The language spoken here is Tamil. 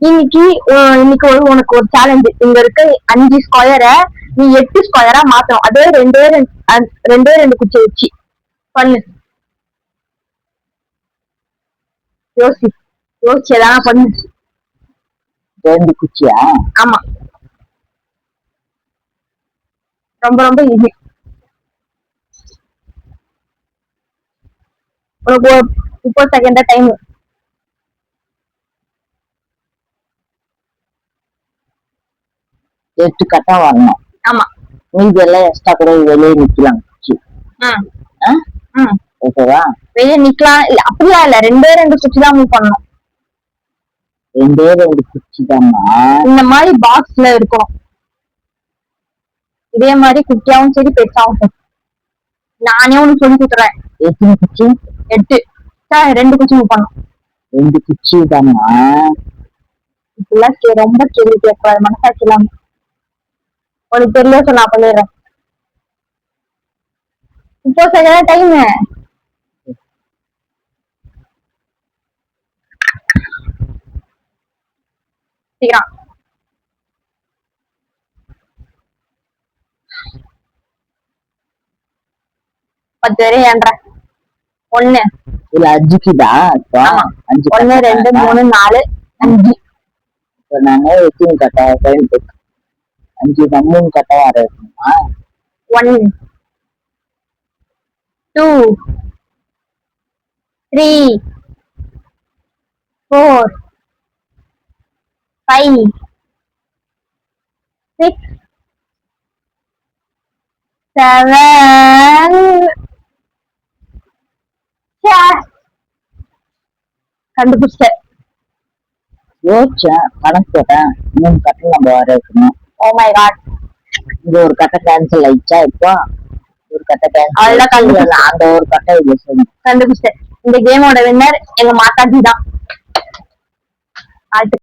இன்னைக்கு இன்னைக்கு உனக்கு ஒரு சேலஞ்சு. இங்க இருக்க 5 ஸ்கொயரை நீ 8 ஸ்கொயரா மாத்தணும். அதே ரெண்டே ரெண்டு குச்சி வச்சு பண்ணு. யோசி யோசிச்சு எதாவது பண்ணு. 2 குச்சியா? ஆமா, ரொம்ப ரொம்ப ஈஸி. உனக்கு 30 செகண்ட் டைம். 8 கட்டா வரணும். ஆமா, மீதி எல்லாம் எக்ஸ்ட்ரா கூட வெளியே நிக்கலாம் குச்சி. ஓகேவா? வெளியே நிக்கலாம். இல்ல அப்படிலாம் இல்ல, ரெண்டு குச்சி தான் மூவ் பண்ணணும். 2 குச்சி தானா? இந்த மாதிரி பாக்ஸ்ல இருக்கும். இதே மாதிரி குட்டியாவும் சரி பெருசாவும் சரி. நானே உனக்கு சொல்லி கொடுத்துறேன். எத்தனை குச்சி? 8. 2 குச்சி மூவ் பண்ணணும். 2 குச்சி தானா? இப்பெல்லாம் ரொம்ப கேள்வி கேட்கக்கூடாது, மனசாட்சி இல்லாம. உனக்கு தெரியல சொல்ல நான் பண்ணிடுறேன். 30 செகண்ட் டைம். சீக்கிரம். பத்து வரை ஏன்ற 1 இல்ல 5 1 2 3 4 5. இப்ப நாங்க எத்தனை கட்டா 5 3 கட்டா வர இருக்குமா? 1 2 3 4 5 6 7. கண்டுபிடிச்ச யோசிச்சேன், கணக்கு போட்டேன். 3 கட்டை நம்ம வர இருக்கணும். ஓ மை காட், இங்க ஒரு கட்டை கேன்சல் ஆயிடுச்சா? இப்போ ஒரு கட்டை அதெல்லாம் கேன்சல். அந்த ஒரு கட்டை இதுல சொல்லணும். கண்டுபிடிச்சேன். இந்த கேமோட வின்னர் எங்க மாதாஜி தான்.